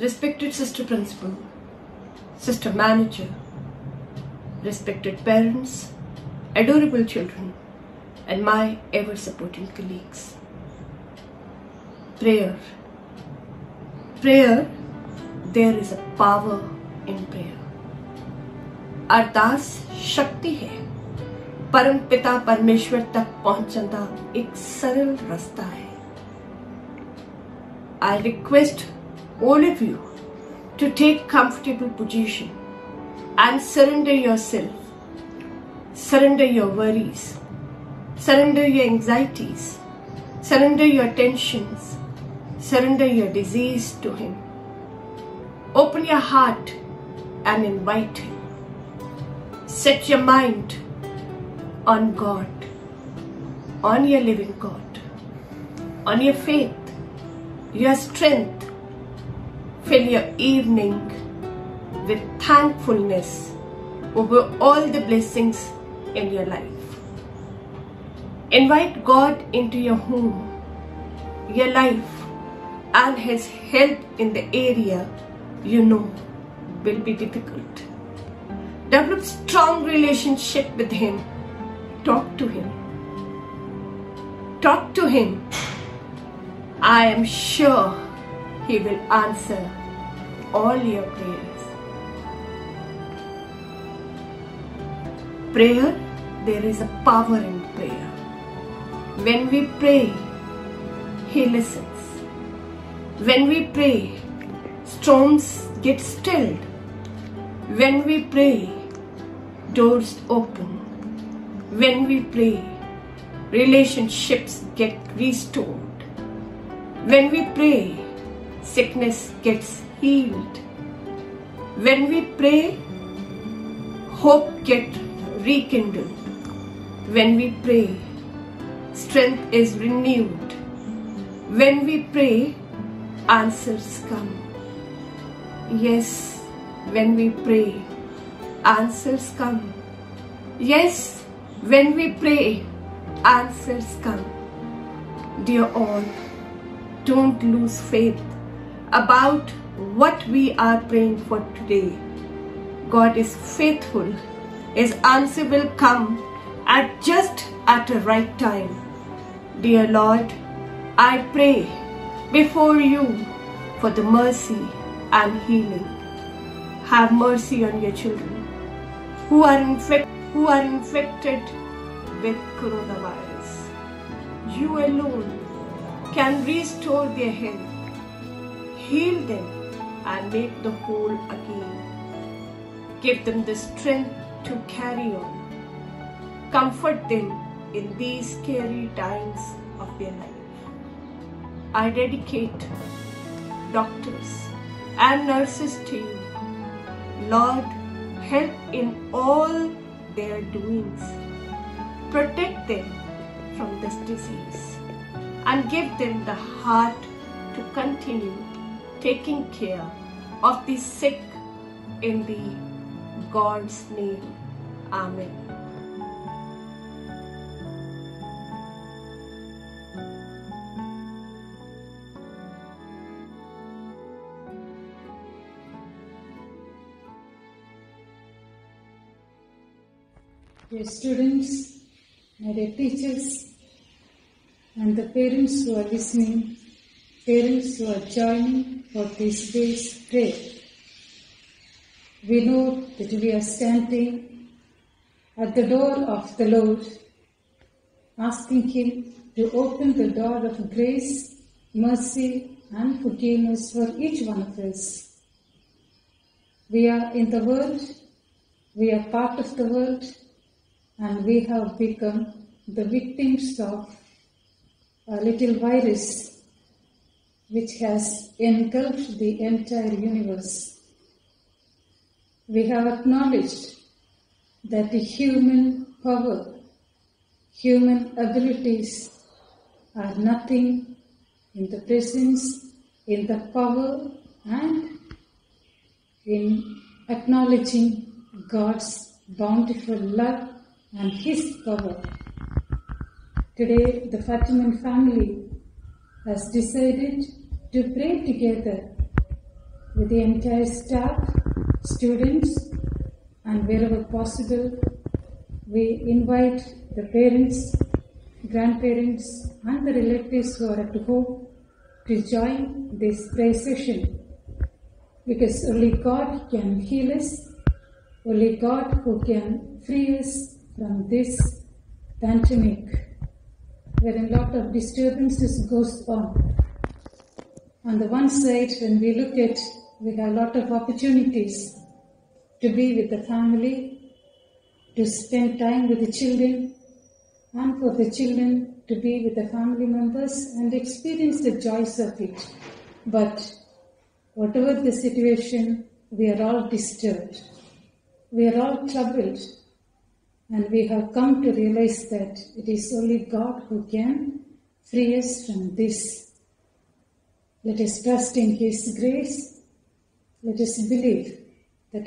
Respected Sister Principal, Sister Manager, respected parents, adorable children, and my ever-supporting colleagues. Prayer. Prayer, there is a power in prayer. अरदास शक्ति है, परम पिता परमेश्वर तक पहुंचने का एक सरल रास्ता है. I request all of you to take comfortable position and surrender yourself, surrender your worries, surrender your anxieties, surrender your tensions, surrender your disease to Him. Open your heart and invite Him. Set your mind on God, on your living God, on your faith, your strength. Fill your evening with thankfulness over all the blessings in your life. Invite God into your home, your life, and His help in the area you know will be difficult. Develop strong relationship with Him. Talk to Him. Talk to Him. I am sure He will answer all your prayers. Prayer, there is a power in prayer. When we pray, He listens. When we pray, storms get stilled. When we pray, doors open. When we pray, relationships get restored. When we pray, sickness gets healed. When we pray, hope gets rekindled. When we pray, strength is renewed. When we pray, answers come. Yes, when we pray, answers come. Yes, when we pray, answers come. Dear all, don't lose faith about what we are praying for today. God is faithful. His answer will come just at the right time. Dear Lord, I pray before you for the mercy and healing. Have mercy on your children who are infected with coronavirus. You alone can restore their health, heal them, and make the whole again. Give them the strength to carry on. Comfort them in these scary times of their life. I dedicate doctors and nurses to you. Lord, help in all their doings. Protect them from this disease and give them the heart to continue taking care of the sick in the God's name. Amen. Dear students, my dear teachers, and the parents who are listening, parents who are joining for this day's prayer. We know that we are standing at the door of the Lord, asking Him to open the door of grace, mercy, and forgiveness for each one of us. We are in the world, we are part of the world, and we have become the victims of a little virus which has engulfed the entire universe. We have acknowledged that the human power, human abilities are nothing in the presence, in the power, and in acknowledging God's bountiful love and His power. Today, the Fatiman family has decided to pray together with the entire staff, students, and wherever possible, we invite the parents, grandparents, and the relatives who are at home to join this prayer session. Because only God can heal us, only God who can free us from this pandemic, where a lot of disturbances goes on. On the one side, when we look at, we have a lot of opportunities to be with the family, to spend time with the children, and for the children to be with the family members and experience the joys of it. But whatever the situation, we are all disturbed. We are all troubled. And we have come to realize that it is only God who can free us from this. Let us trust in His grace. Let us believe that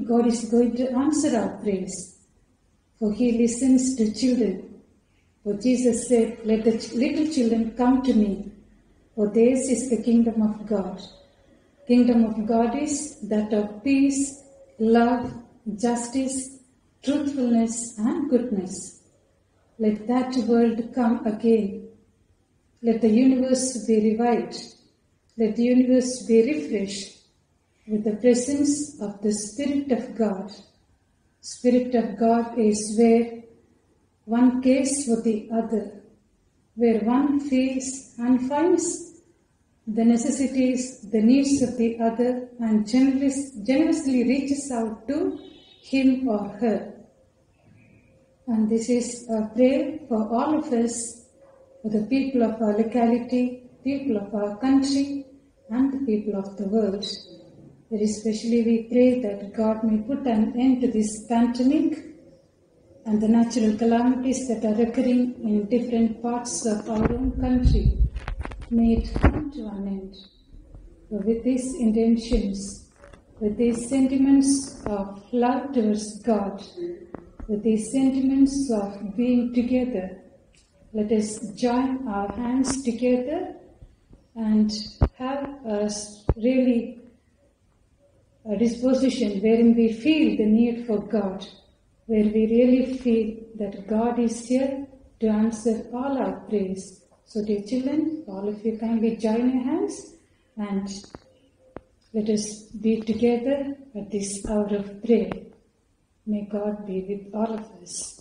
God is going to answer our prayers. For He listens to children. For Jesus said, "Let the little children come to me, for theirs is the kingdom of God." Kingdom of God is that of peace, love, justice, truthfulness, and goodness. Let that world come again. Let the universe be revived. Let the universe be refreshed with the presence of the Spirit of God. Spirit of God is where one cares for the other, where one feels and finds the necessities, the needs of the other, and generously reaches out to him or her. And this is a prayer for all of us, for the people of our locality, people of our country, and the people of the world. Very especially we pray that God may put an end to this pandemic and the natural calamities that are occurring in different parts of our own country. May it come to an end. So with these intentions, with these sentiments of love towards God, with these sentiments of being together, let us join our hands together and have a disposition wherein we feel the need for God, where we really feel that God is here to answer all our prayers. So dear children, all of you kindly join your hands and let us be together at this hour of prayer. May God be with all of us.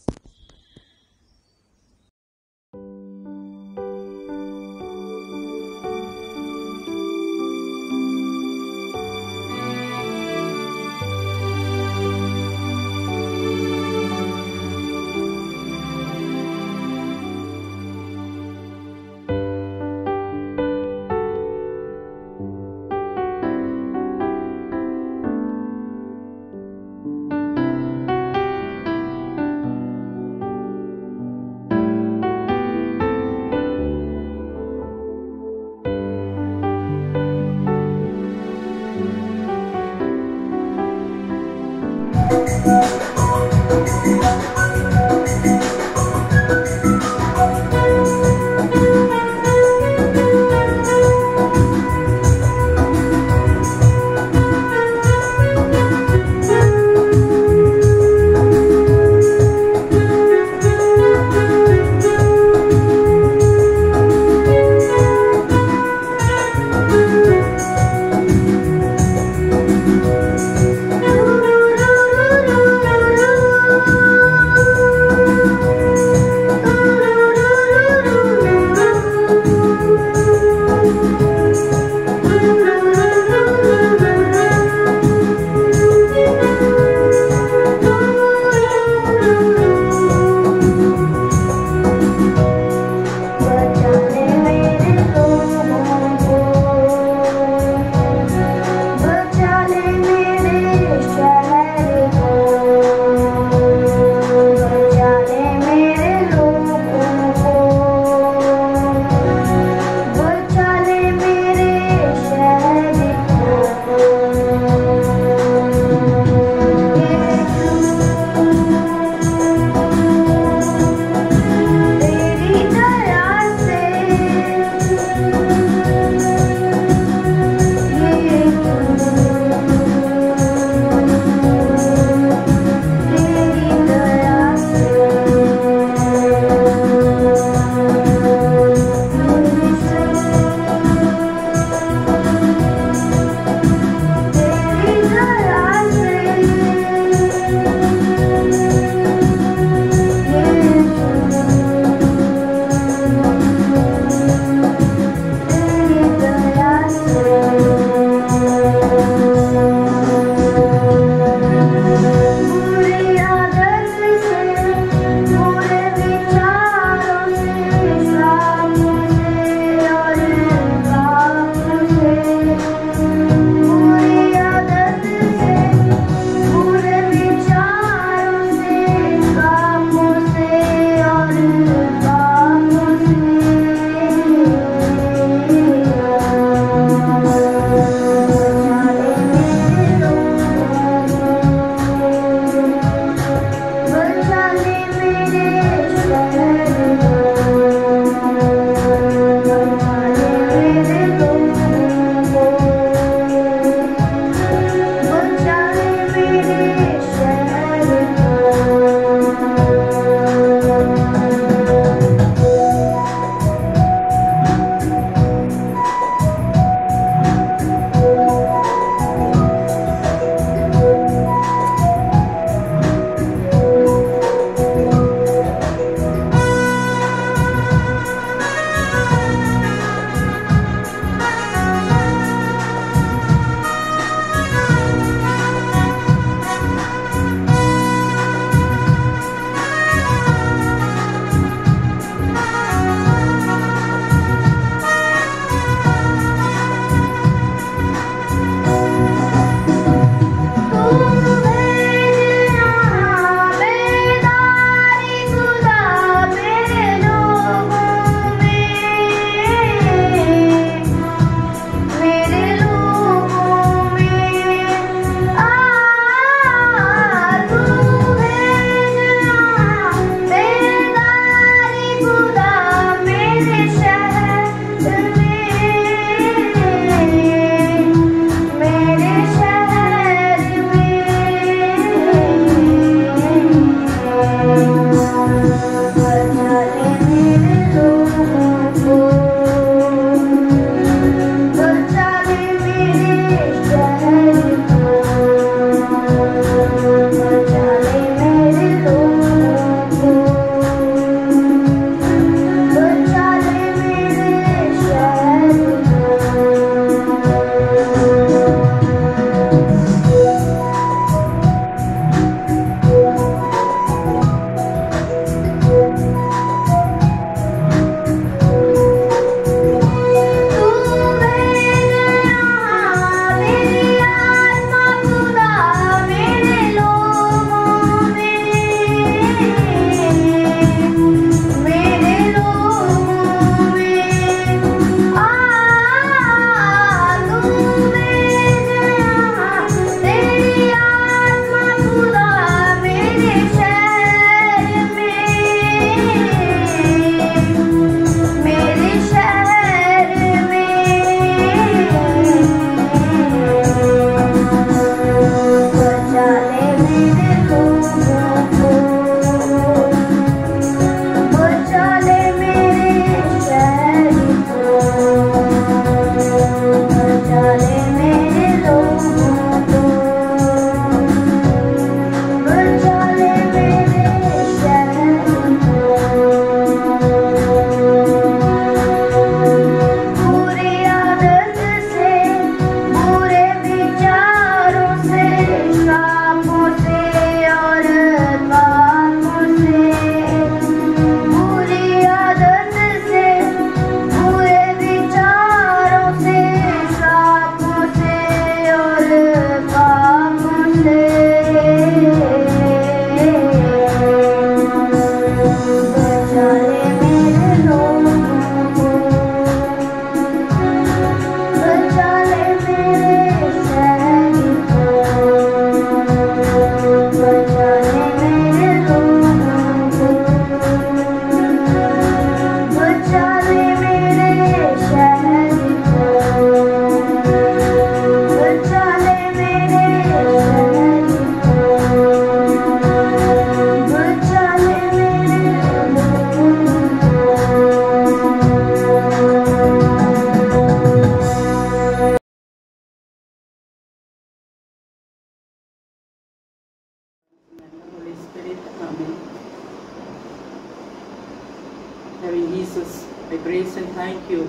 Loving Jesus, I praise and thank you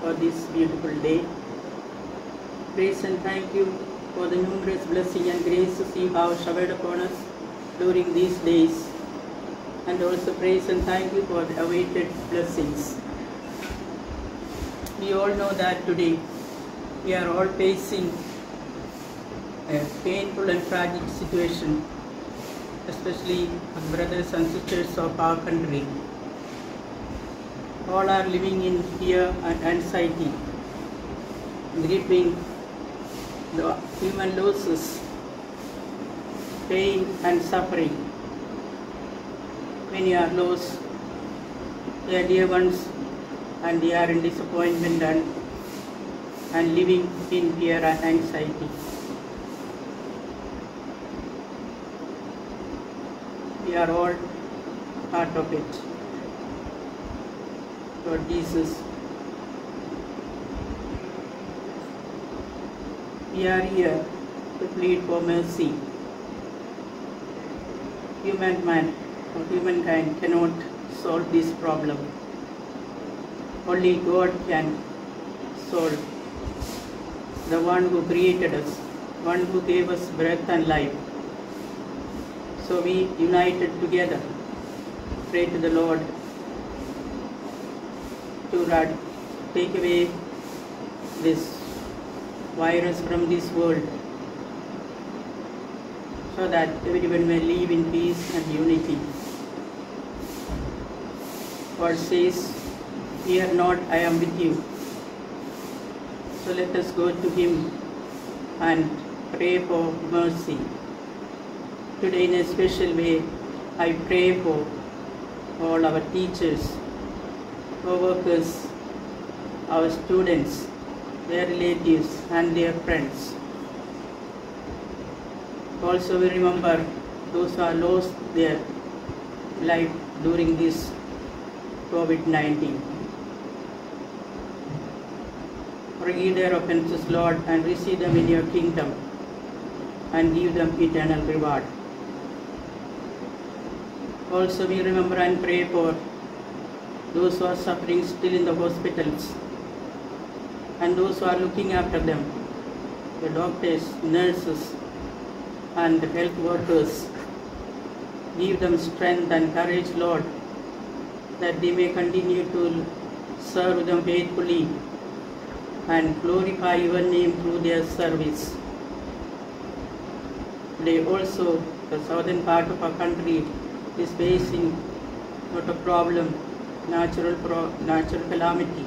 for this beautiful day. Praise and thank you for the numerous blessings and graces you have showered upon us during these days. And also praise and thank you for the awaited blessings. We all know that today we are all facing a painful and tragic situation, especially as brothers and sisters of our country. All are living in fear and anxiety, gripping the human losses, pain and suffering. Many are lost their dear ones, and they are in disappointment and living in fear and anxiety. We are all part of it. Lord Jesus, we are here to plead for mercy. Humankind cannot solve this problem. Only God can solve. The one who created us, one who gave us breath and life. So we united together pray to the Lord to take away this virus from this world, so that everyone may live in peace and unity. God says, "Fear not, I am with you." So let us go to Him and pray for mercy. Today in a special way, I pray for all our teachers, co-workers, our students, their relatives and their friends. Also we remember those who have lost their life during this COVID-19. Forgive their offenses, Lord, and receive them in your kingdom and give them eternal reward. Also we remember and pray for those who are suffering still in the hospitals and those who are looking after them, the doctors, nurses and the health workers. Give them strength and courage, Lord, that they may continue to serve them faithfully and glorify your name through their service. Today also the southern part of our country is facing a lot of problem, natural calamity,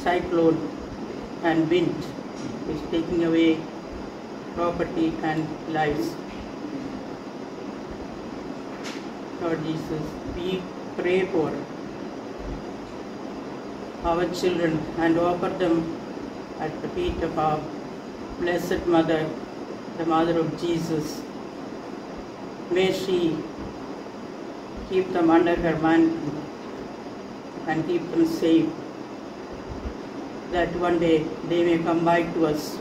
cyclone and wind is taking away property and lives. Lord Jesus, we pray for our children and offer them at the feet of our Blessed Mother, the mother of Jesus. May she keep them under her mantle and keep them safe, that one day they may come back to us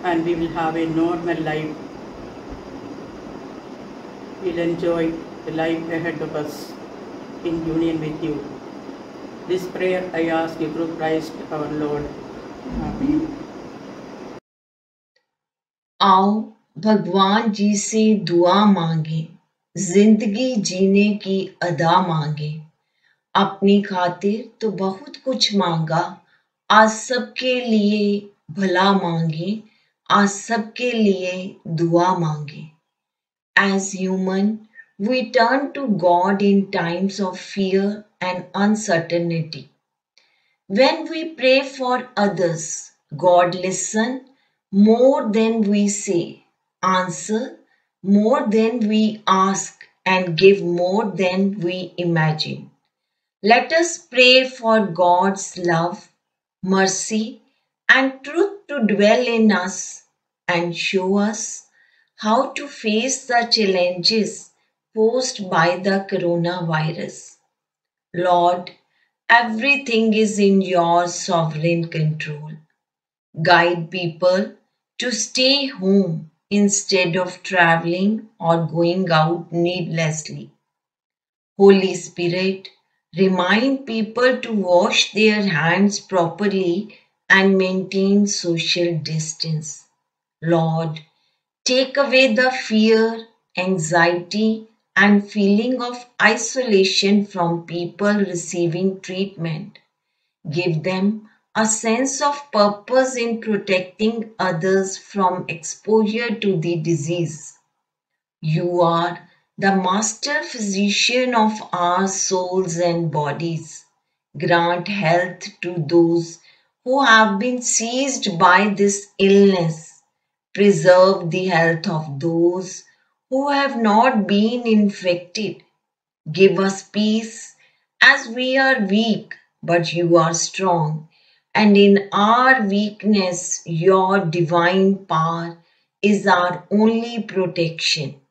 and we will have a normal life. We'll enjoy the life ahead of us in union with you. This prayer I ask you through Christ our Lord. Amen. आओ भगवान जी से दुआ मांगे, जिंदगी जीने की अदा मांगे। अपनी खातिर तो बहुत कुछ मांगा, आज सबके लिए भला मांगे, आज सबके लिए दुआ मांगे। As human, we turn to God in times of fear and uncertainty. When we pray for others, God listens more than we say, answer more than we ask, and give more than we imagine. Let us pray for God's love, mercy, and truth to dwell in us and show us how to face the challenges posed by the coronavirus. Lord, everything is in your sovereign control. Guide people to stay home instead of traveling or going out needlessly. Holy Spirit, remind people to wash their hands properly and maintain social distance. Lord, take away the fear, anxiety, and feeling of isolation from people receiving treatment. Give them a sense of purpose in protecting others from exposure to the disease. You are the master physician of our souls and bodies. Grant health to those who have been seized by this illness. Preserve the health of those who have not been infected. Give us peace as we are weak, but you are strong. And in our weakness, your divine power is our only protection.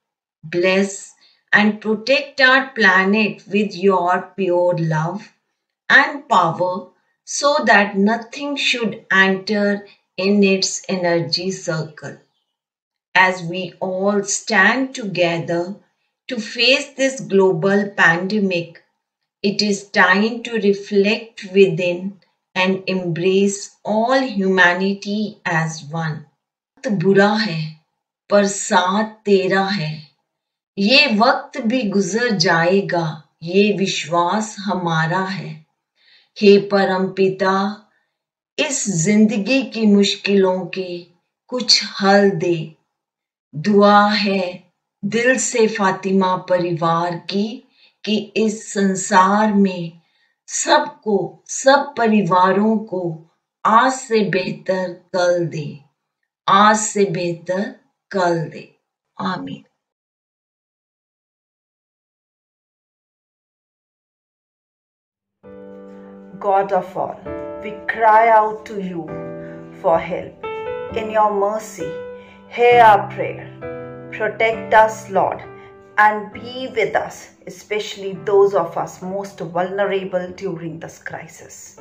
Bless and protect our planet with your pure love and power so that nothing should enter in its energy circle. As we all stand together to face this global pandemic, it is time to reflect within and embrace all humanity as one. वक्त बुरा है पर साथ तेरा है, ये वक्त भी गुजर जाएगा, ये विश्वास हमारा है। हे परम पिता, इस जिंदगी की मुश्किलों के कुछ हल दे। दुआ है दिल से फातिमा परिवार की कि इस संसार में सबको, सब परिवारों को आज से बेहतर कल दे, आज से बेहतर कल दे। आमीन। God of all, we cry out to you for help. In your mercy, hear our prayer. Protect us, Lord, and be with us, especially those of us most vulnerable during this crisis.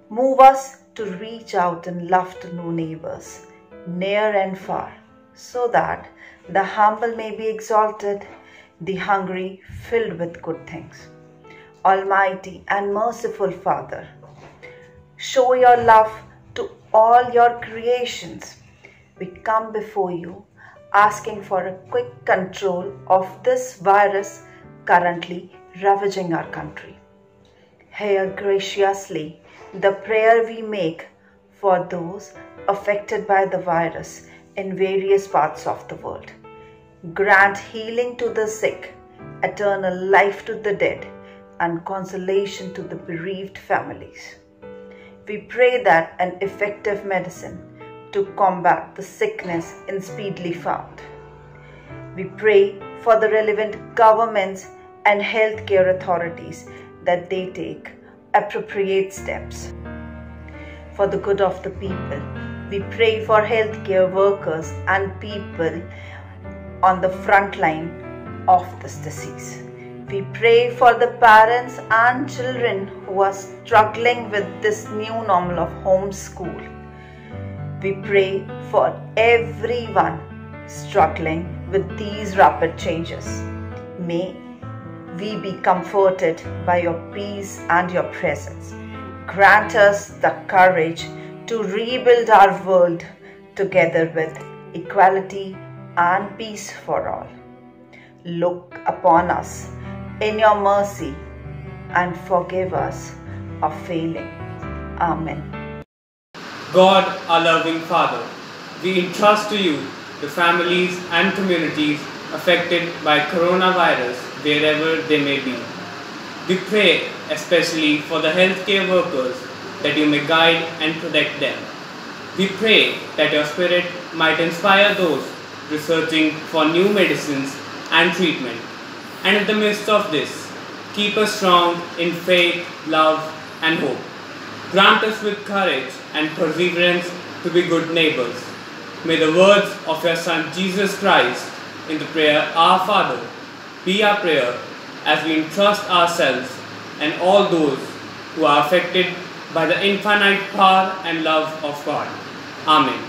Move us to reach out in love to new neighbors, near and far, so that the humble may be exalted, the hungry filled with good things. Almighty and merciful Father, show your love to all your creations. We come before you asking for a quick control of this virus currently ravaging our country. Hear graciously the prayer we make for those affected by the virus in various parts of the world. Grant healing to the sick, eternal life to the dead, and consolation to the bereaved families. We pray that an effective medicine to combat the sickness is speedily found. We pray for the relevant governments and healthcare authorities that they take appropriate steps for the good of the people We pray for healthcare workers and people on the front line of this disease. We pray for the parents and children who are struggling with this new normal of homeschool. We pray for everyone struggling with these rapid changes. May we be comforted by your peace and your presence. Grant us the courage to rebuild our world together with equality and peace for all. Look upon us in your mercy and forgive us of failing. Amen. God, our loving Father, we entrust to you the families and communities affected by coronavirus wherever they may be. We pray especially for the healthcare workers that you may guide and protect them. We pray that your Spirit might inspire those researching for new medicines and treatment. And in the midst of this, keep us strong in faith, love, and hope. Grant us with courage and perseverance to be good neighbors. May the words of your Son Jesus Christ in the prayer, Our Father, be our prayer as we entrust ourselves and all those who are affected by the infinite power and love of God. Amen.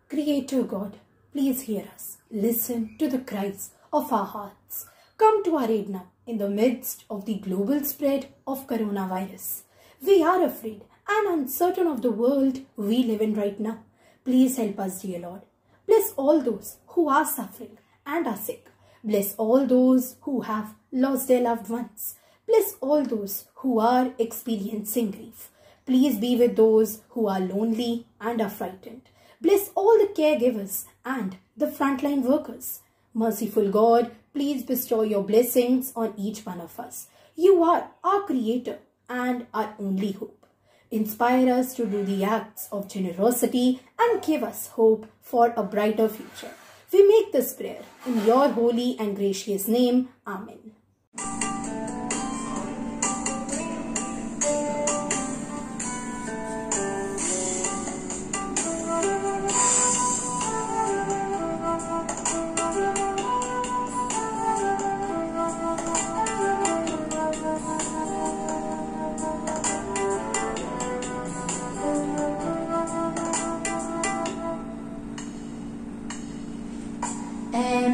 Creator God, please hear us. Listen to the cries of our hearts. Come to our aid now in the midst of the global spread of coronavirus. We are afraid and uncertain of the world we live in right now. Please help us, dear Lord. Bless all those who are suffering and are sick. Bless all those who have lost their loved ones. Bless all those who are experiencing grief. Please be with those who are lonely and are frightened. Bless all the caregivers and the frontline workers. Merciful God, please bestow your blessings on each one of us. You are our Creator and our only hope. Inspire us to do the acts of generosity and give us hope for a brighter future. We make this prayer in your holy and gracious name. Amen.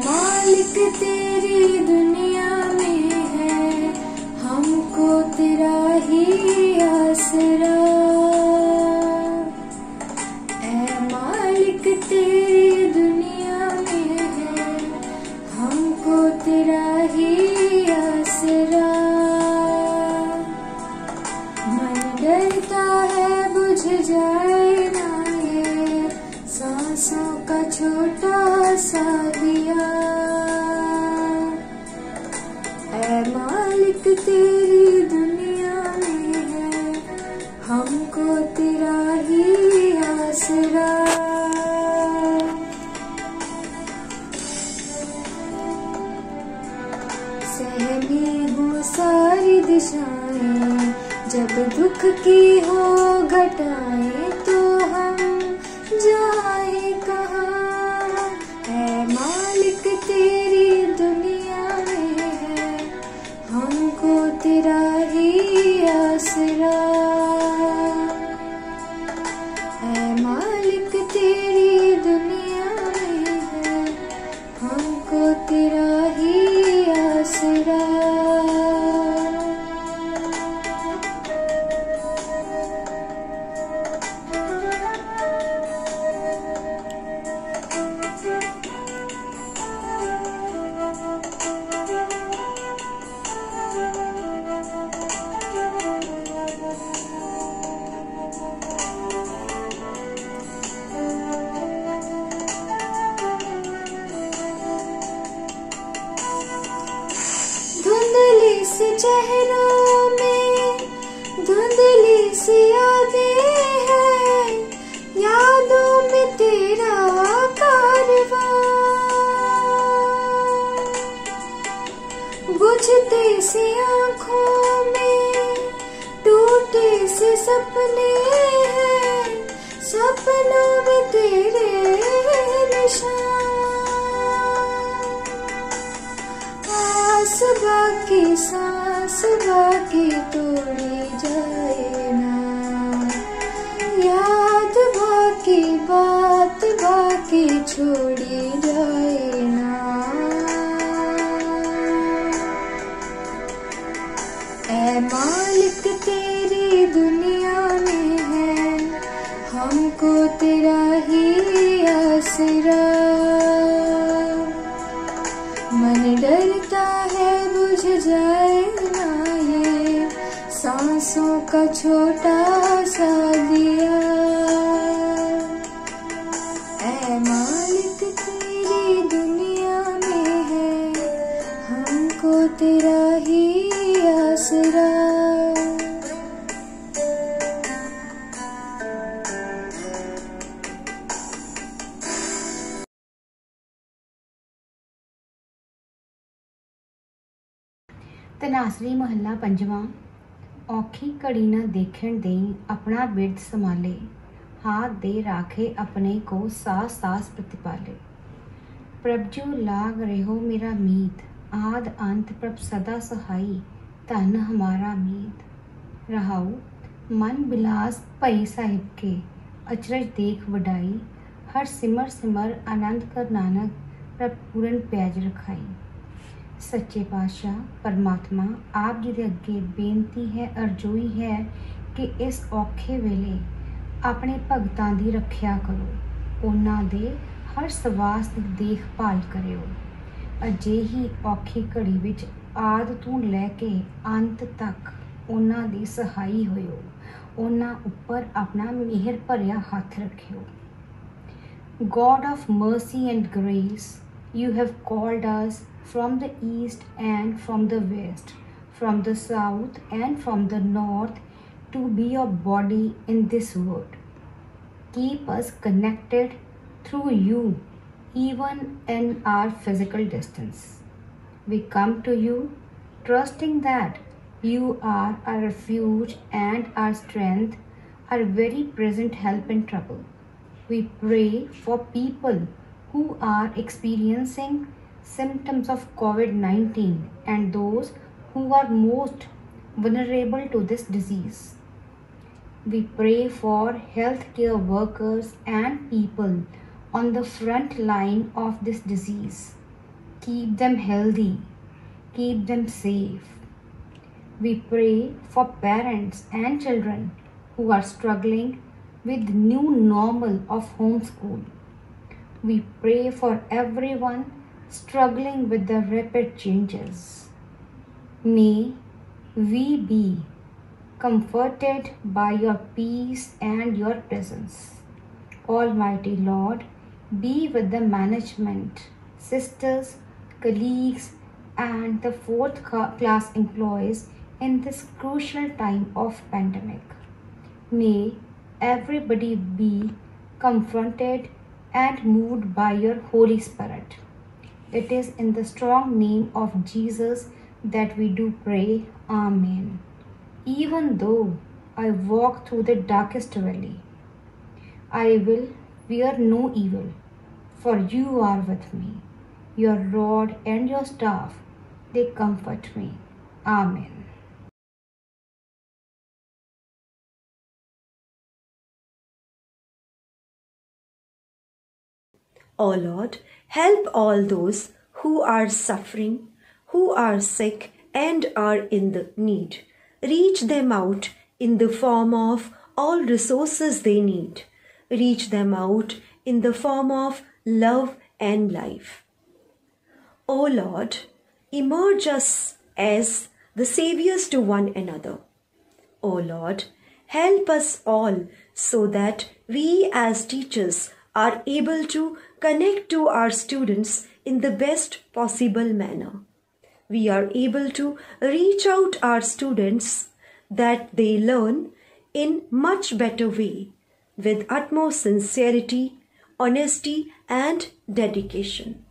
मालिक तेरी दुनिया में है हमको तेरा ही आसरा। ऐ मालिक तेरी दुनिया में है हमको तेरा ही आसरा। मन डरता है बुझ जाए ना ये सांसों का छोटा सा दिया। ऐ मालिक तेरी दुनिया में है हमको तेरा ही आसरा। सहमी हूँ सारी दिशाएं जब दुख की हो घटाएं तो हम जाए कहाँ। ऐ मालिक तेरी दुनिया में है हमको तेरा ही आसरा। ऐ मालिक तेरी दुनिया में है हमको तेरा ही आसरा। धुंधली सी चेहरों में धुंधली सी यादें हैं यादों में तेरा कारवां। बुझते सी आँखों में टूटे से सपने हैं बाकी तोड़ी जाए ना, याद बाकी बात बाकी छोड़ी जाए ना। ऐ मालिक तेरी दुनिया में है हमको तेरा ही आसरा, मन डरता है बुझ जाए ना ये सांसों का छोटा सा दिया। ऐ मालिक तेरी दुनिया में है हमको तेरा ही आसरा। ਤਨਾਸਰੀ ਮਹੱਲਾ ਪੰਜਵਾਂ। ਔਖੀ ਘੜੀ ਨਾ ਦੇਖਣ ਦੇਈ ਆਪਣਾ ਬਿਰਧ ਸੰਭਾਲੇ, हाथ दे राखे अपने को सास सास प्रतिपाले। प्रभ जो लाग रहो मेरा मीत, आद अंत प्रभ सदा सहाई, धन हमारा मीत। रहाऊ मन बिलास भई साहिब के, अचरज देख वडाई, हर सिमर सिमर आनंद कर नानक, प्रभ पूरन प्याज रखाई। सच्चे पातशाह परमात्मा आप जी दे अगे बेनती है, अरजोई है कि इस औखे वेले ਆਪਣੇ ਭਗਤਾਂ ਦੀ ਰੱਖਿਆ ਕਰੋ, ਉਹਨਾਂ ਦੇ ਹਰ ਸਵਾਸ ਦੀ ਦੇਖਭਾਲ ਕਰਿਓ। ਅਜਿਹੀ ਔਖੀ ਘੜੀ ਵਿੱਚ ਆਦ ਤੋਂ ਲੈ ਕੇ ਅੰਤ ਤੱਕ ਉਹਨਾਂ ਦੀ ਸਹਾਈ ਹੋਇਓ, ਉਹਨਾਂ ਉੱਪਰ ਆਪਣਾ ਮਿਹਰ ਭਰਿਆ ਹੱਥ ਰੱਖਿਓ। God of mercy and grace, you have called us from the east and from the west, from the south and from the north to be your body in this world. Keep us connected through you even in our physical distance. We come to you trusting that you are our refuge and our strength, our very present help in trouble. We pray for people who are experiencing symptoms of COVID-19 and those who are most vulnerable to this disease. We pray for healthcare workers and people on the front line of this disease. Keep them healthy, keep them safe. We pray for parents and children who are struggling with new normal of homeschool. We pray for everyone struggling with the rapid changes. May we be comforted by your peace and your presence. Almighty Lord, be with the management, sisters, colleagues, and the fourth class employees in this crucial time of pandemic. May everybody be confronted and moved by your Holy Spirit. It is in the strong name of Jesus that we do pray. Amen. Even though I walk through the darkest valley, I will fear no evil, for you are with me. Your rod and your staff, they comfort me. Amen. O Lord, help all those who are suffering, who are sick and are in the need. Reach them out in the form of all resources they need. Reach them out in the form of love and life. O Lord, emerge us as the saviors to one another. O Lord, help us all so that we as teachers are able to connect to our students in the best possible manner. We are able to reach out our students that they learn in much better way with utmost sincerity, honesty and dedication.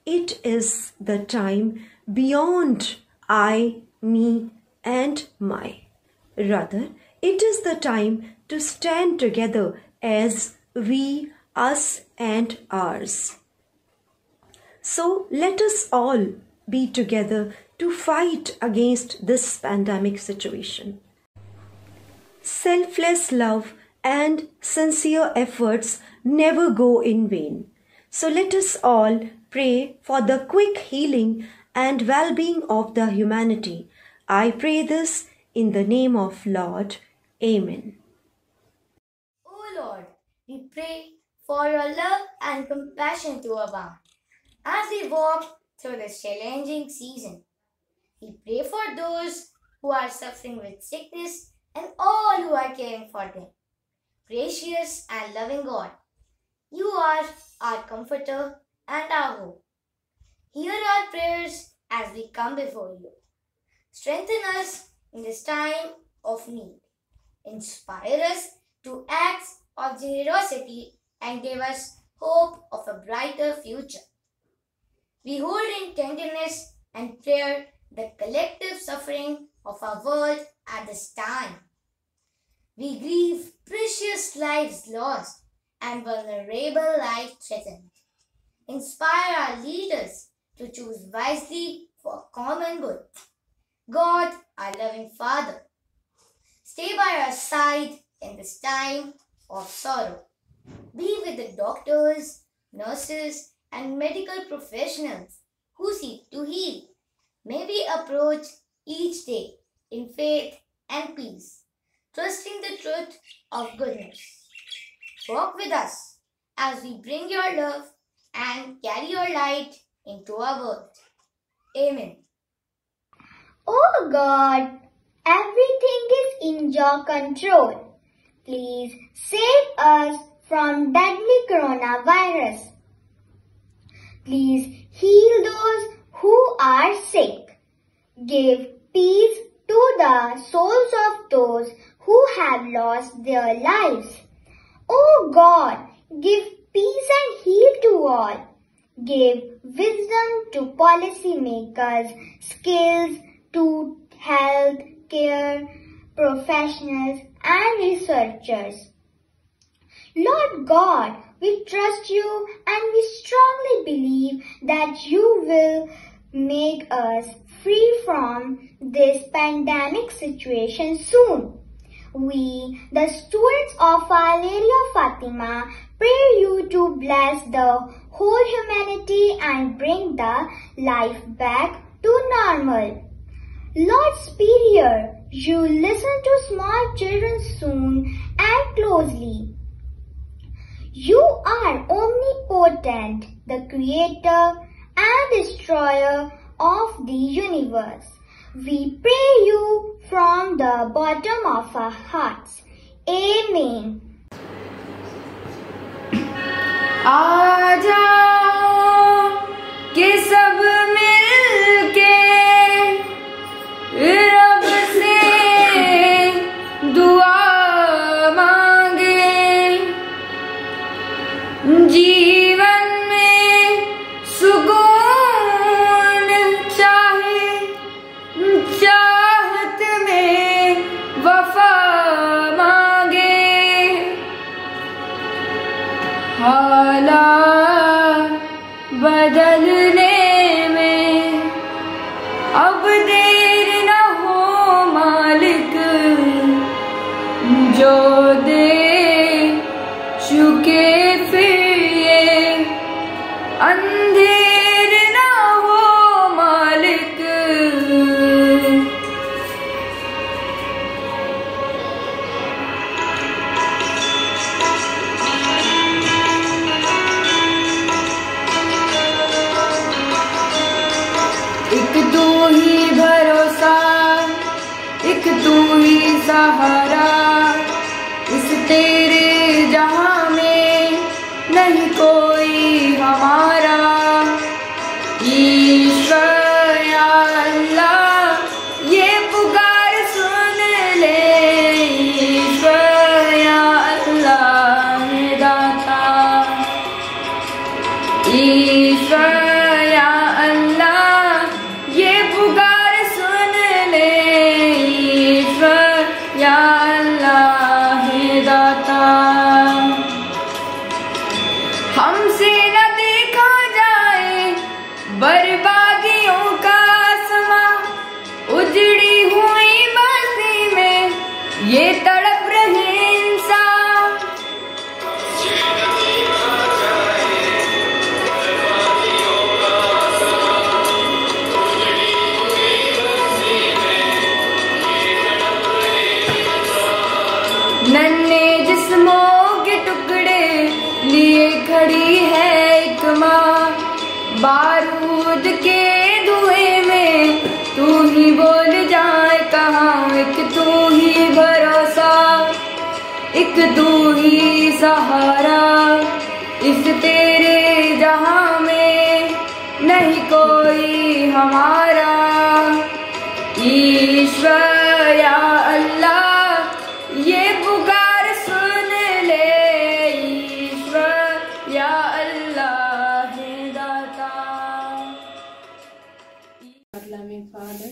It is the time beyond I, me and my. Rather, it is the time to stand together as we, us and ours. So let us all be together to fight against this pandemic situation. Selfless love and sincere efforts never go in vain. So let us all pray for the quick healing and well-being of the humanity. I pray this in the name of Lord. Amen. O Lord, we pray for your love and compassion to abound as we walk through this challenging season. We pray for those who are suffering with sickness and all who are caring for them. Gracious and loving God, you are our comforter and our hope. Hear our prayers as we come before you. Strengthen us in this time of need. Inspire us to acts of generosity and give us hope of a brighter future. We hold in tenderness and prayer the collective suffering of our world at this time. We grieve precious lives lost and vulnerable lives threatened. Inspire our leaders to choose wisely for common good. God, our loving Father, stay by our side in this time of sorrow. Be with the doctors, nurses, and medical professionals who seek to heal. May we approach each day in faith and peace, trusting the truth of goodness. Walk with us as we bring your love and carry your light into our world. Amen. Oh God, everything is in your control. Please save us from deadly coronavirus. Please heal those who are sick. Give peace to the souls of those who have lost their lives. Oh God, give peace and heal to all. Give wisdom to policymakers, skills to health care professionals and researchers. Lord God, we trust you and we strongly believe that you will make us free from this pandemic situation soon. We, the students of Our Lady of Fatima, pray you to bless the whole humanity and bring the life back to normal. Lord Superior, you listen to small children soon and closely. You are omnipotent, the creator and destroyer of the universe. We pray you from the bottom of our hearts. Amen. आ जाओ कि सब मिलके रब से दुआ मांगे, जीवन में सुकून चाहे, चाहत में वफा मांगे। हालात बदलने में अब देर न हो मालिक, जो दे चुके फिर ये अंधेर न हो मालिक। एक तू ही भरोसा, एक तू ही सहारा, इस तेरे जहां में नहीं कोई हमारा। ईश्वर या अल्लाह ये पुकार सुन ले, ईश्वर या अल्लाह है दाता। ईश्वर या अल्लाह ये पुकार सुन ले, ईश्वर या अल्लाह है दाता। हमसे न देखा जाए बर्बादियों का आसमां, सहारा इस तेरे जहां में नहीं कोई हमारा। ईश्वर या अल्लाह ये पुकार सुन ले, ईश्वर या अल्लाह है दाता। Our loving Father,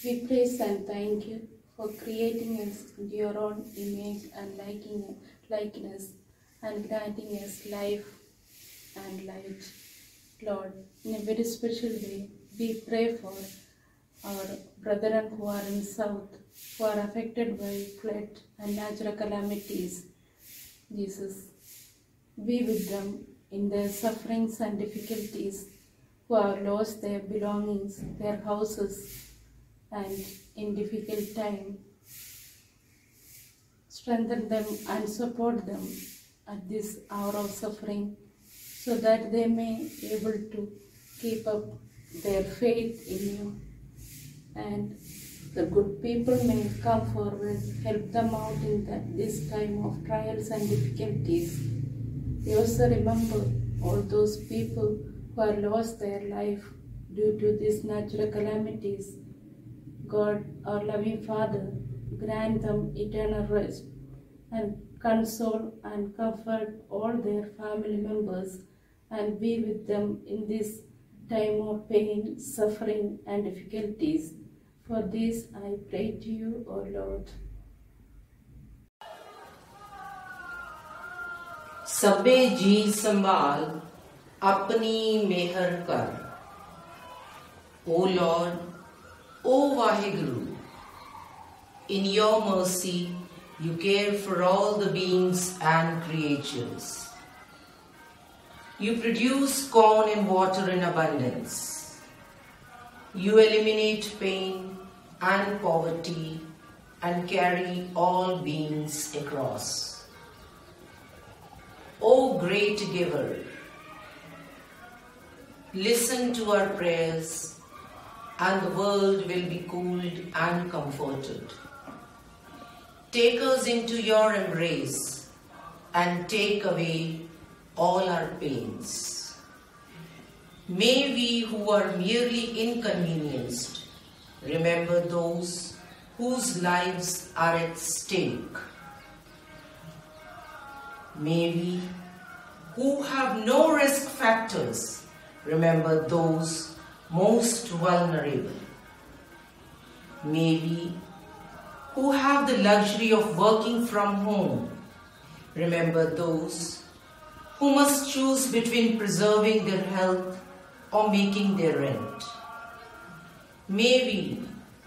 we praise and thank you for creating us in your own image and likeness and granting us life and light. Lord, in a very special way, we pray for our brethren who are in south, who are affected by flood and natural calamities. Jesus, be with them in their sufferings and difficulties, who have lost their belongings, their houses, and in difficult time. Strengthen them and support them at this hour of suffering, so that they may be able to keep up their faith in you, and the good people may come forward, help them out in this time of trials and difficulties. We also remember all those people who have lost their life due to these natural calamities. God, our loving Father, grant them eternal rest and console and comfort all their family members and be with them in this time of pain, suffering and difficulties. For this I pray to you, O Lord. सबे जी संभाल अपनी मेहर कर। O Lord, O Vaheguru, in your mercy you care for all the beings and creatures. You produce corn and water in abundance. You eliminate pain and poverty and carry all beings across. O great giver, listen to our prayers and the world will be cooled and comforted. Take us into your embrace and take away all our pains. May we who are merely inconvenienced remember those whose lives are at stake. May we who have no risk factors remember those most vulnerable. May we who have the luxury of working from home remember those who must choose between preserving their health or making their rent. May we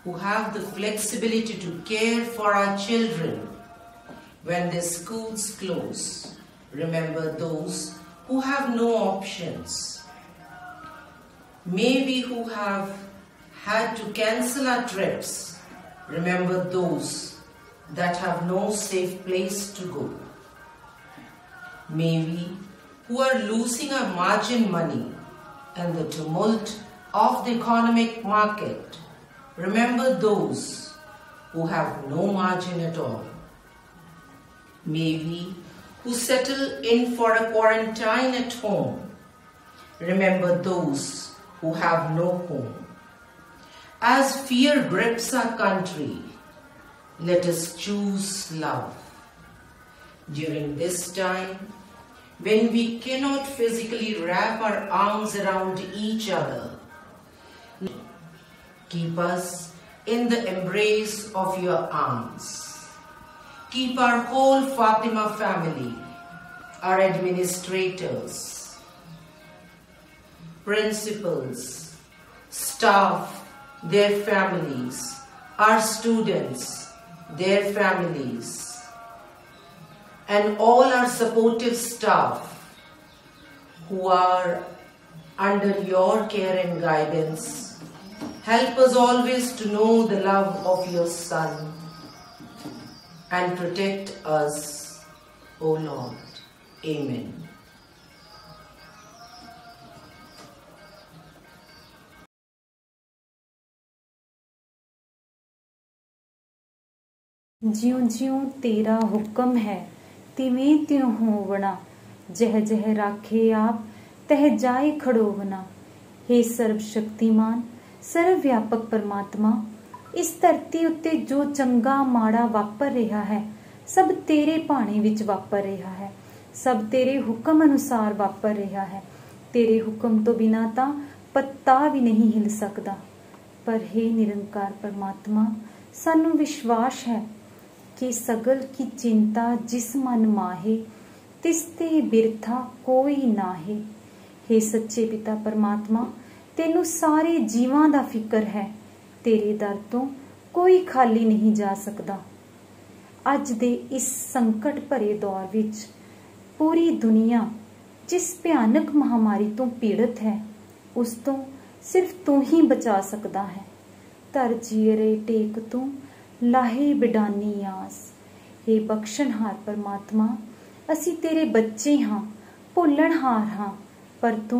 who have the flexibility to care for our children when their schools close remember those who have no options. May we who have had to cancel our trips remember those that have no safe place to go. May we who are losing our margin money in the tumult of the economic market remember those who have no margin at all. May we who settle in for a quarantine at home remember those who have no home. As fear grips our country, let us choose love. During this time, when we cannot physically wrap our arms around each other, keep us in the embrace of your arms. Keep our whole Fatima family, our administrators, principals, staff, their families, our students, their families, and all our supportive staff who are under your care and guidance. Help us always to know the love of your Son and protect us, O Lord. Amen. ज्यों ज्यों तेरा हुक्म है तिवें त्यों होवना, जह जह राखे आप तह जाए खड़ोवना। हे सर्व शक्तिमान सर्व व्यापक परमात्मा, इस धरती उत्ते जो चंगा माड़ा वापर रहा है सब तेरे भाणे विच वापर रहा है, सब तेरे हुक्म अनुसार वापर रहा है। तेरे हुक्म तो बिना तां पत्ता भी नहीं हिल सकदा। पर हे निरंकार परमात्मा, सानू विश्वास है कि सगल की चिंता जिस मन माहे, तिसते बिरथा कोई नाहे। हे सच्चे पिता परमात्मा, तेनू सारे जीवां दा फिकर है, तेरे दर तो कोई खाली नहीं जा सकदा। अज दे इस संकट भरे दौर विच पूरी दुनिया जिस भयानक महामारी तो पीड़ित है, उस तो सिर्फ तू ही बचा सकदा है। धर जीरे टेक तू लाहे बिडानी आस। हे बख्शनहार परमात्मा, असी तेरे बच्चे हाँ, भुल्लणहार हाँ, पर तू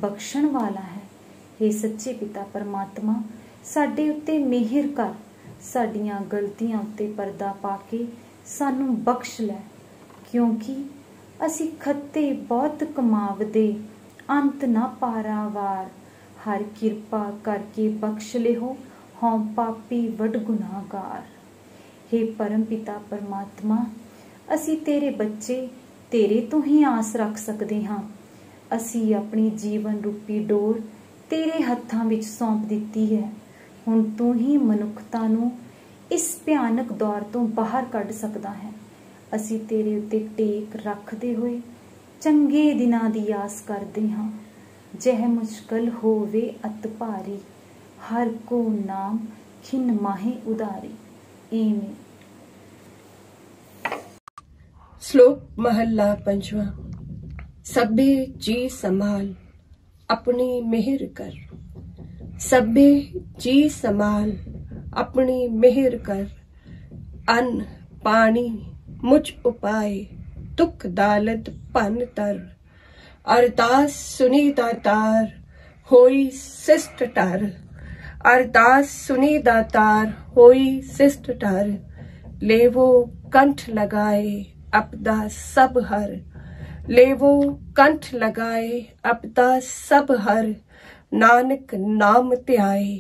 बख्शण वाला है। हे सच्चे पिता परमात्मा, साडे उत्ते मेहर कर, साडियां गलतियां उत्ते पर्दा पाके सानू बख्श लै, क्योंकि असी खत्ते बहुत कमावदे अंत ना पारावार। हर किरपा करके बख्श लिहो, हों पापी वड गुनाहगार। हे परम पिता परमात्मा, असी तेरे बच्चे तेरे तो ही आस रख सकते हाँ। असी अपनी जीवन रूपी डोर तेरे हत्थां विच सौंप दिती है। हुण तू ही मनुखता नू इस भयानक दौर तो बाहर कढ सकदा है। असी तेरे उत्ते टेक रखदे होए चंगे दिनां दी आस करदे हाँ। जह मुश्किल होवे अत भारी, हर को नाम खिन माहे उदारी। आमीन। श्लोक महला पंजवा। सभे जी संभाल अपनी मेहर कर, सभे जी संभाल अपनी मेहर कर। अन्न पानी मुझ उपाय, दुख दालत पन तर। अरदास सुनी दातार, होई सिस्ट टर। अरदास सुनी दातार, होई सिस्ट टर। लेवो कंठ लगाए अपदा सब हर। लेवो कंठ लगाए अपदा सब हर। नानक नाम ध्याए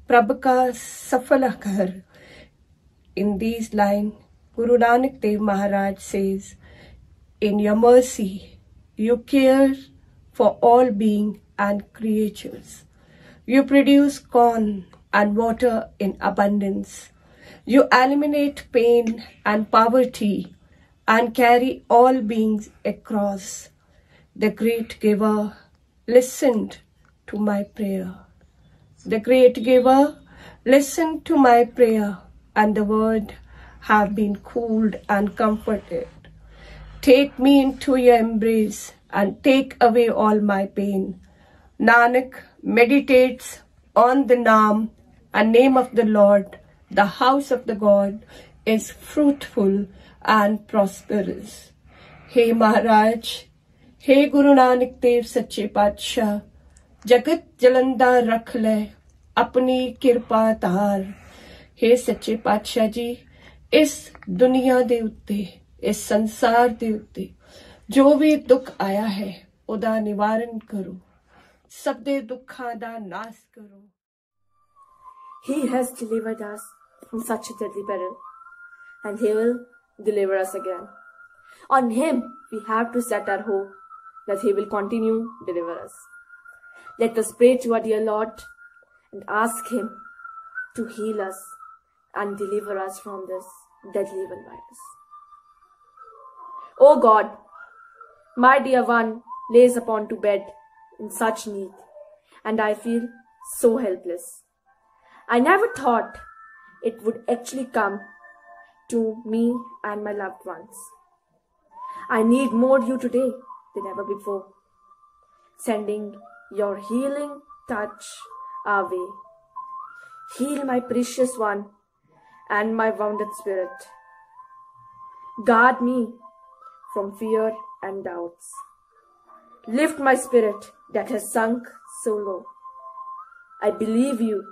प्रभ का सफल कर। In these lines, Guru Nanak Dev Maharaj says, in your mercy, you care for all beings and creatures. You produce corn and water in abundance. You eliminate pain and poverty and carry all beings across. The great giver listened to my prayer. The great giver listened to my prayer, and the word have been cooled and comforted. Take me into your embrace and take away all my pain. Nanak meditates on the Naam and name of the Lord. The house of the God is fruitful and prosperous. Hey Maharaj, हे गुरु नानक देव सच्चे पातशाह, जगत जलंदा रख ले अपनी कृपा धार। हे सच्चे पातशाह जी, इस दुनिया दे उत्ते, इस संसार दे उत्ते जो भी दुख आया है उदा निवारण करो, सब दे दुखां दा नाश करो। He has delivered us from such a deadly peril, and He will deliver us again. On Him we have to set our hope that He will continue to deliver us. Let us pray to our dear Lord and ask Him to heal us and deliver us from this deadly evil virus. O God, my dear one lays upon to bed in such need, and I feel so helpless. I never thought it would actually come to me and my loved ones. I need more you today than ever before, sending your healing touch our way. Heal my precious one and my wounded spirit. Guard me from fear and doubts. Lift my spirit that has sunk so low. I believe you.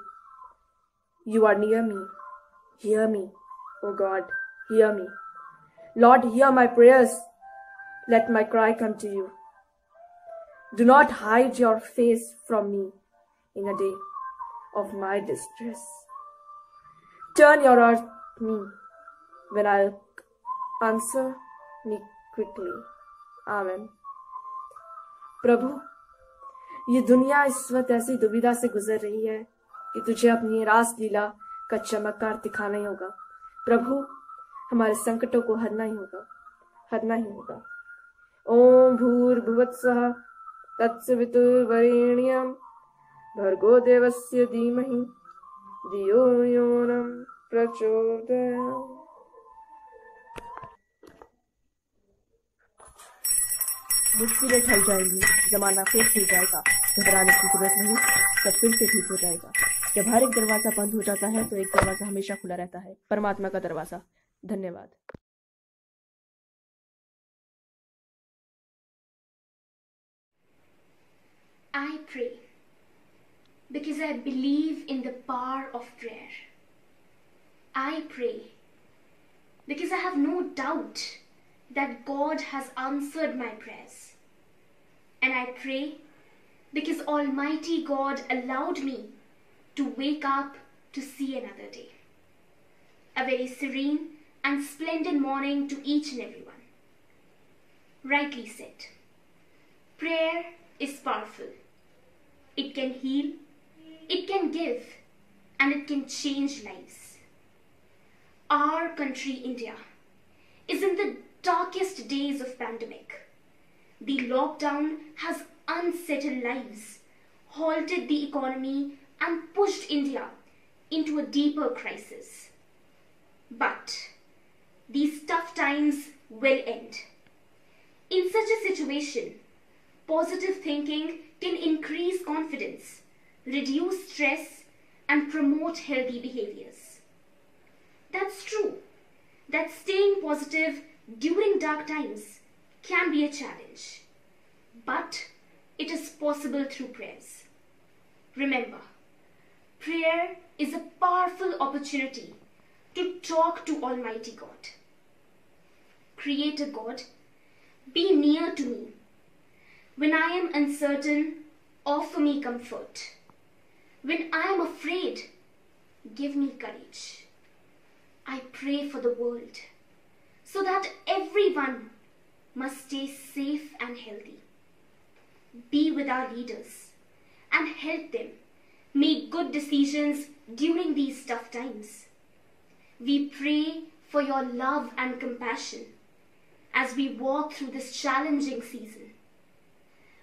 You are near me. Hear me, O God, hear me. Lord, hear my prayers. Let my cry come to you. Do not hide your face from me in a day of my distress. Turn your ear to me when I'll answer me quickly. Amen. प्रभु, ये दुनिया इस वक्त ऐसी दुविधा से गुजर रही है कि तुझे अपनी रास लीला का चमत्कार दिखाना ही होगा। प्रभु, हमारे संकटों को हरना ही होगा। ओम भूर्भुवस्सुः तत्सवितुर्वरेण्यं भर्गो देवस्य धीमहि धियो यो नः प्रचोदयात्। मुश्किलें टल जाएंगी, जमाना फिर ठीक जाएगा। घबराने की जरूरत नहीं, सब फिर से ठीक हो जाएगा। जब हर एक दरवाजा बंद हो जाता है तो एक दरवाजा हमेशा खुला रहता है, परमात्मा का दरवाजा। धन्यवाद। I pray because I believe in the power of prayer. I pray because I have no doubt that God has answered my prayers. And I pray because Almighty God allowed me to wake up to see another day. A very serene and splendid morning to each and everyone. Rightly said, prayer is powerful. It can heal, it can give, and it can change lives. Our country, India, is in the darkest days of pandemic. The lockdown has unsettled lives, halted the economy, and pushed India into a deeper crisis. But these tough times will end. In such a situation, positive thinking can increase confidence, reduce stress, and promote healthy behaviors. That's true, that staying positive during dark times can be a challenge, but it is possible through prayers. Remember, prayer is a powerful opportunity to talk to Almighty God. Creator God, be near to me. When I am uncertain, offer me comfort. When I am afraid, give me courage. I pray for the world so that everyone must stay safe and healthy. Be with our leaders and help them make good decisions during these tough times. We pray for your love and compassion as we walk through this challenging season.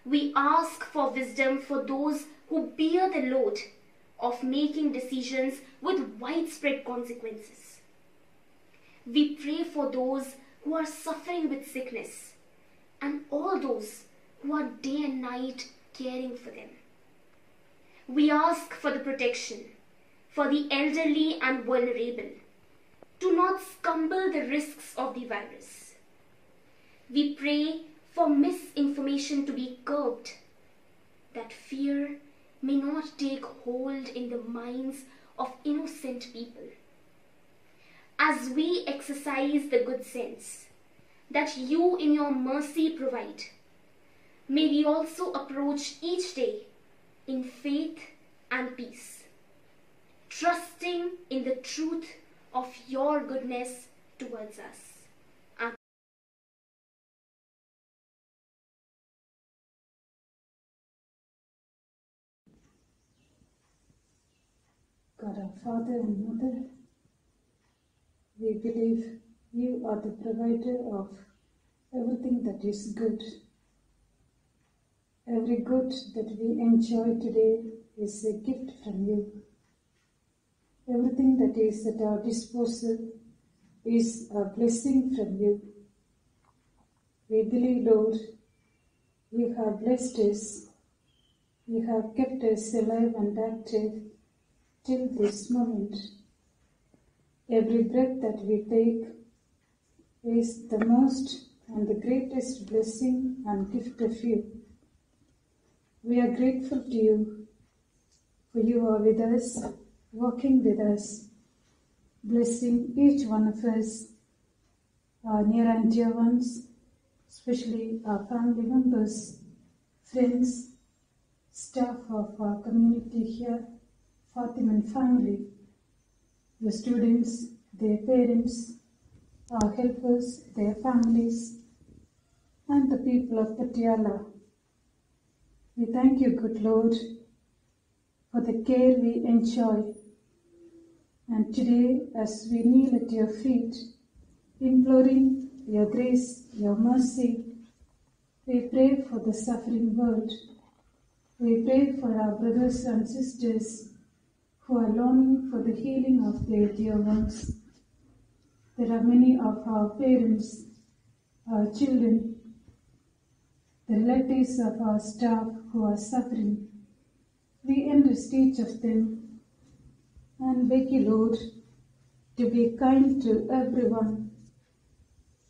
We ask for wisdom for those who bear the load of making decisions with widespread consequences. We pray for those who are suffering with sickness and all those who are day and night caring for them. We ask for the protection for the elderly and vulnerable, to not stumble the risks of the virus. We pray for misinformation to be curbed, that fear may not take hold in the minds of innocent people. As we exercise the good sense that you in your mercy provide, may we also approach each day in faith and peace, trusting in the truth of your goodness towards us. Amen. God our Father and Mother, we believe you are the provider of everything that is good. Every good that we enjoy today is a gift from you. Everything that is at our disposal is a blessing from you. We believe, Lord, you have blessed us. You have kept us alive and active till this moment. Every breath that we take is the most and the greatest blessing and gift of you. We are grateful to you, for you are with us, walking with us, blessing each one of us our near and dear ones, especially our family members, friends, staff of our community here, Fatiman family, the students, their parents, our helpers, their families, and the people of Patiala. We thank you, good Lord, for the care we enjoy. And today, as we kneel at your feet, imploring your grace, your mercy, we pray for the suffering world. We pray for our brothers and sisters who are longing for the healing of their dear ones. There are many of our parents, our children, the relatives of our staff who are suffering. We entrust each of them and beg you, Lord, to be kind to everyone,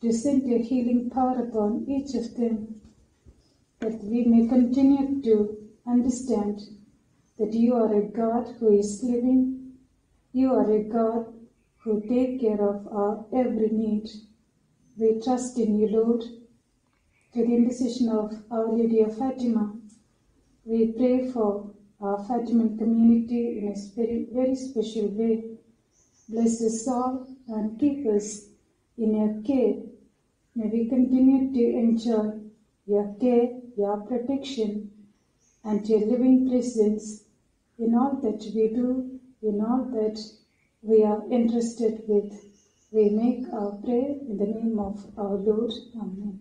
to send your healing power upon each of them, that we may continue to understand that you are a God who is living, you are a God who takes care of our every need. We trust in you, Lord. To the intercession of Our Lady of Fatima, we pray for our Fatiman community in a very special way. Bless us all and keep us in your care. May we continue to enjoy your care, your protection, and your living presence in all that we do, in all that we are entrusted with. We make our prayer in the name of our Lord. Amen.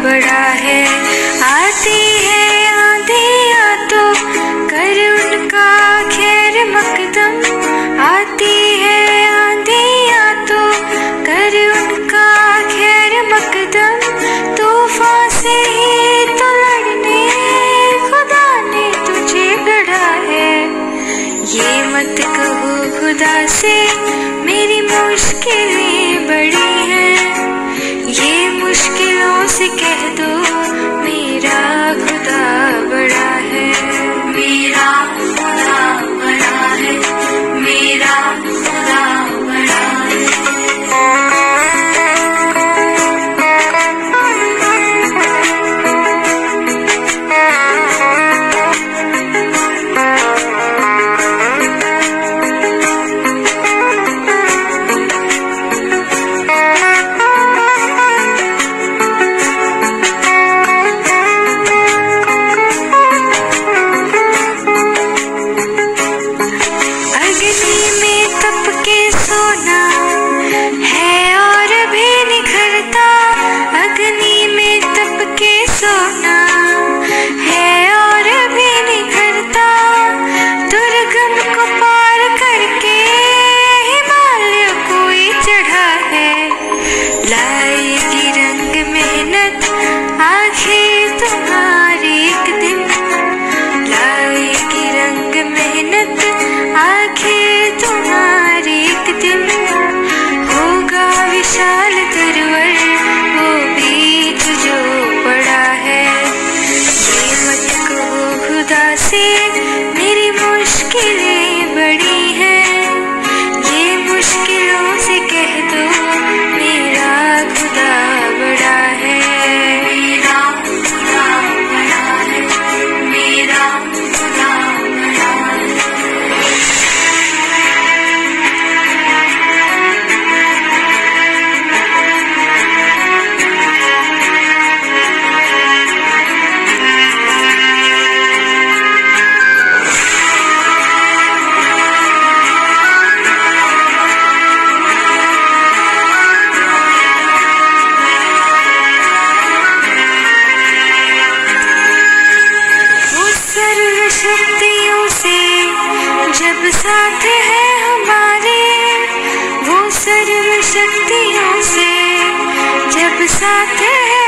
बड़ा है आज सर्व शक्तियों से जब साथ है